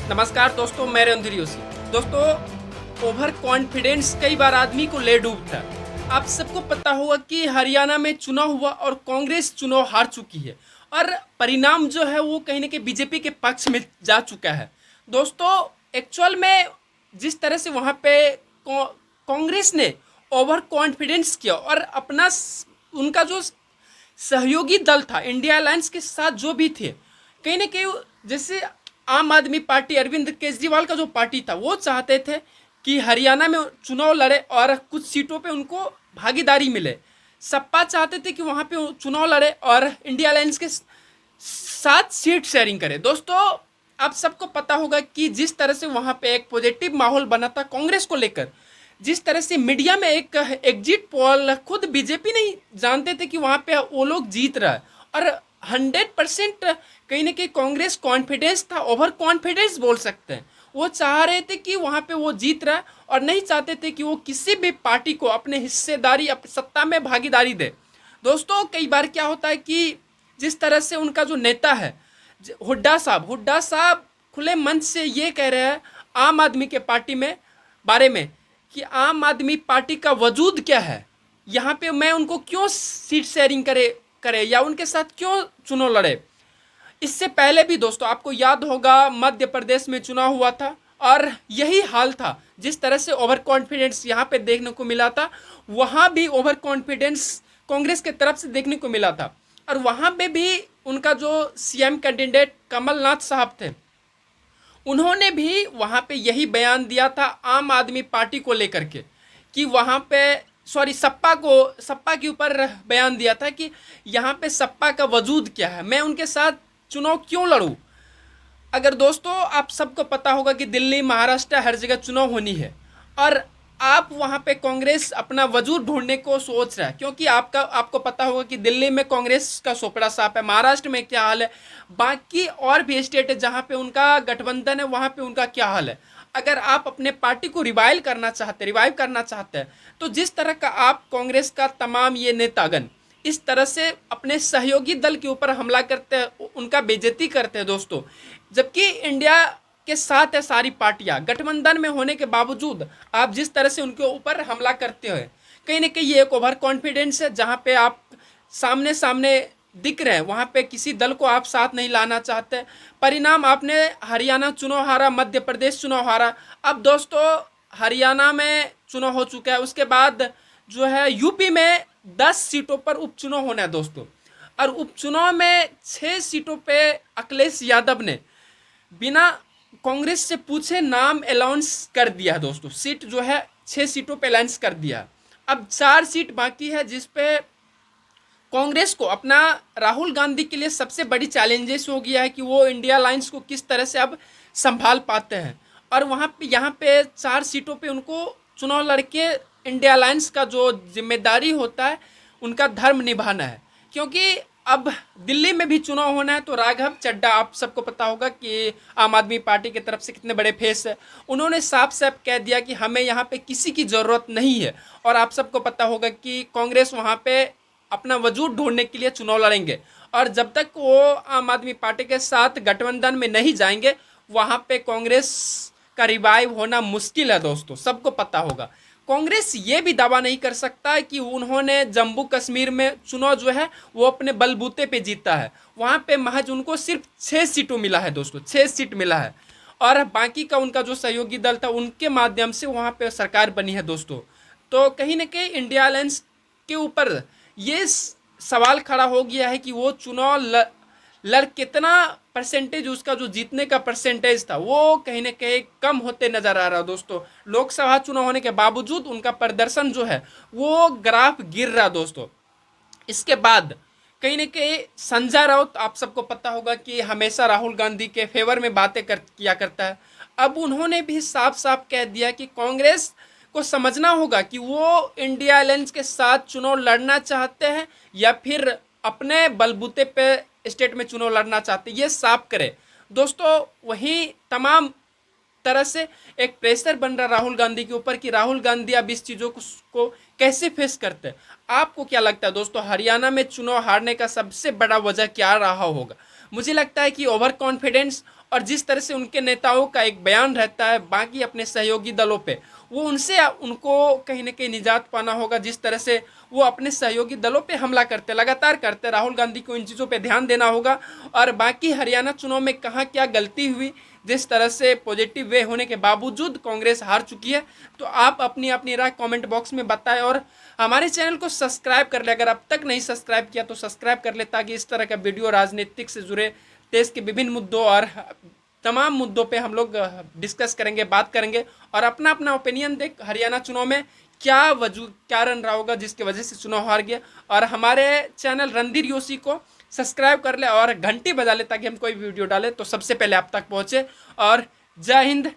नमस्कार दोस्तों, मैं रणधीर जोशी। दोस्तों, ओवर कॉन्फिडेंस कई बार आदमी को ले डूबता है। आप सबको पता होगा कि हरियाणा में चुनाव हुआ और कांग्रेस चुनाव हार चुकी है और परिणाम जो है वो कहीं ना कहीं बीजेपी के पक्ष में जा चुका है। दोस्तों, एक्चुअल में जिस तरह से वहाँ पे कांग्रेस ने ओवर कॉन्फिडेंस किया और अपना उनका जो सहयोगी दल था इंडिया अलायंस के साथ जो भी थे, कहीं ना कहीं जैसे आम आदमी पार्टी अरविंद केजरीवाल का जो पार्टी था वो चाहते थे कि हरियाणा में चुनाव लड़े और कुछ सीटों पे उनको भागीदारी मिले। सपा चाहते थे कि वहाँ पे चुनाव लड़े और इंडिया अलायंस के साथ सीट शेयरिंग करे। दोस्तों, आप सबको पता होगा कि जिस तरह से वहाँ पे एक पॉजिटिव माहौल बना था कांग्रेस को लेकर, जिस तरह से मीडिया में एक एग्जिट पोल, खुद बीजेपी नहीं जानते थे कि वहाँ पे वो लोग जीत रहा है और 100% कहीं ना कहीं कांग्रेस कॉन्फिडेंस था, ओवर कॉन्फिडेंस बोल सकते हैं। वो चाह रहे थे कि वहाँ पे वो जीत रहा है और नहीं चाहते थे कि वो किसी भी पार्टी को अपने हिस्सेदारी, अपनी सत्ता में भागीदारी दे। दोस्तों, कई बार क्या होता है कि जिस तरह से उनका जो नेता है हुड्डा साहब खुले मन से ये कह रहे हैं आम आदमी के पार्टी में बारे में कि आम आदमी पार्टी का वजूद क्या है, यहाँ पे मैं उनको क्यों सीट शेयरिंग करे या उनके साथ क्यों चुनाव लड़े। इससे पहले भी दोस्तों आपको याद होगा मध्य प्रदेश में चुनाव हुआ था और यही हाल था। जिस तरह से ओवर कॉन्फिडेंस यहाँ पे देखने को मिला था, वहाँ भी ओवर कॉन्फिडेंस कांग्रेस के तरफ से देखने को मिला था और वहाँ पे भी उनका जो सीएम कैंडिडेट कमलनाथ साहब थे, उन्होंने भी वहाँ पे यही बयान दिया था आम आदमी पार्टी को लेकर के कि वहाँ पे सपा के ऊपर बयान दिया था कि यहाँ पे सपा का वजूद क्या है, मैं उनके साथ चुनाव क्यों लड़ूं। अगर दोस्तों आप सबको पता होगा कि दिल्ली, महाराष्ट्र हर जगह चुनाव होनी है और आप वहाँ पे कांग्रेस अपना वजूद ढूंढने को सोच रहा है, क्योंकि आपको पता होगा कि दिल्ली में कांग्रेस का सोपड़ा साफ है, महाराष्ट्र में क्या हाल है, बाकी और भी स्टेट है जहाँ पे उनका गठबंधन है वहाँ पे उनका क्या हाल है। अगर आप अपने पार्टी को रिवाइव करना चाहते हैं तो जिस तरह का आप कांग्रेस का तमाम ये नेतागण इस तरह से अपने सहयोगी दल के ऊपर हमला करते हैं, उनका बेइज्जती करते हैं दोस्तों, जबकि इंडिया के साथ है सारी पार्टियां, गठबंधन में होने के बावजूद आप जिस तरह से उनके ऊपर हमला करते हो, कहीं ना कहीं ये एक ओवर कॉन्फिडेंस है। जहां पे आप सामने सामने दिख रहे हैं वहां पे किसी दल को आप साथ नहीं लाना चाहते। परिणाम आपने हरियाणा चुनाव हारा, मध्य प्रदेश चुनाव हारा, अब दोस्तों हरियाणा में चुनाव हो चुका है, उसके बाद जो है यूपी में 10 सीटों पर उपचुनाव होना है दोस्तों और उपचुनाव में 6 सीटों पे अखिलेश यादव ने बिना कांग्रेस से पूछे नाम अलाउंस कर दिया है दोस्तों। सीट जो है 6 सीटों पे अलाउंस कर दिया। अब 4 सीट बाकी है जिस पे कांग्रेस को अपना राहुल गांधी के लिए सबसे बड़ी चैलेंजेस हो गया है कि वो इंडिया अलायंस को किस तरह से अब संभाल पाते हैं और वहाँ पे यहाँ पे 4 सीटों पे उनको चुनाव लड़के इंडिया अलायंस का जो जिम्मेदारी होता है उनका धर्म निभाना है। क्योंकि अब दिल्ली में भी चुनाव होना है तो राघव चड्ढा, आप सबको पता होगा कि आम आदमी पार्टी की तरफ से कितने बड़े फेस है, उन्होंने साफ साफ कह दिया कि हमें यहाँ पे किसी की ज़रूरत नहीं है। और आप सबको पता होगा कि कांग्रेस वहाँ पे अपना वजूद ढूंढने के लिए चुनाव लड़ेंगे और जब तक वो आम आदमी पार्टी के साथ गठबंधन में नहीं जाएंगे वहाँ पे कांग्रेस का रिवाइव होना मुश्किल है दोस्तों। सबको पता होगा कांग्रेस ये भी दावा नहीं कर सकता कि उन्होंने जम्मू कश्मीर में चुनाव जो है वो अपने बलबूते पे जीता है। वहाँ पे महज उनको सिर्फ 6 सीटों मिला है दोस्तों, 6 सीट मिला है और बाकी का उनका जो सहयोगी दल था उनके माध्यम से वहाँ पे सरकार बनी है दोस्तों। तो कहीं ना कहीं इंडिया अलायंस के ऊपर ये सवाल खड़ा हो गया है कि वो चुनाव लड़ कितना परसेंटेज, उसका जो जीतने का परसेंटेज था वो कहीं ना कहीं कम होते नजर आ रहा है दोस्तों। लोकसभा चुनाव होने के बावजूद उनका प्रदर्शन जो है वो ग्राफ गिर रहा दोस्तों। इसके बाद कहीं ना कहीं संजय राउत, आप सबको पता होगा कि हमेशा राहुल गांधी के फेवर में बातें किया करता है, अब उन्होंने भी साफ साफ कह दिया कि कांग्रेस को समझना होगा कि वो इंडिया अलायंस के साथ चुनाव लड़ना चाहते हैं या फिर अपने बलबूते पे स्टेट में चुनाव लड़ना चाहते हैं, ये साफ करे दोस्तों। वहीं तमाम तरह से एक प्रेशर बन रहा राहुल गांधी के ऊपर कि राहुल गांधी अब इस चीज़ों को कैसे फेस करते हैं। आपको क्या लगता है दोस्तों, हरियाणा में चुनाव हारने का सबसे बड़ा वजह क्या रहा होगा? मुझे लगता है कि ओवर कॉन्फिडेंस और जिस तरह से उनके नेताओं का एक बयान रहता है बाकी अपने सहयोगी दलों पे, वो उनसे उनको कहीं ना कहीं निजात पाना होगा। जिस तरह से वो अपने सहयोगी दलों पे हमला करते लगातार करते, राहुल गांधी को इन चीज़ों पे ध्यान देना होगा। और बाकी हरियाणा चुनाव में कहाँ क्या गलती हुई, जिस तरह से पॉजिटिव वे होने के बावजूद कांग्रेस हार चुकी है, तो आप अपनी अपनी राय कमेंट बॉक्स में बताएं। और हमारे चैनल को सब्सक्राइब कर ले, अगर अब तक नहीं सब्सक्राइब किया तो सब्सक्राइब कर ले, ताकि इस तरह का वीडियो राजनीतिक से जुड़े देश के विभिन्न मुद्दों और तमाम मुद्दों पे हम लोग डिस्कस करेंगे, बात करेंगे और अपना अपना ओपिनियन देख हरियाणा चुनाव में क्या वजूद क्या रन रहा होगा जिसकी वजह से चुनाव हार गया। और हमारे चैनल रणधीर योशी को सब्सक्राइब कर ले और घंटी बजा ले, ताकि हम कोई वीडियो डालें तो सबसे पहले आप तक पहुँचे। और जय हिंद,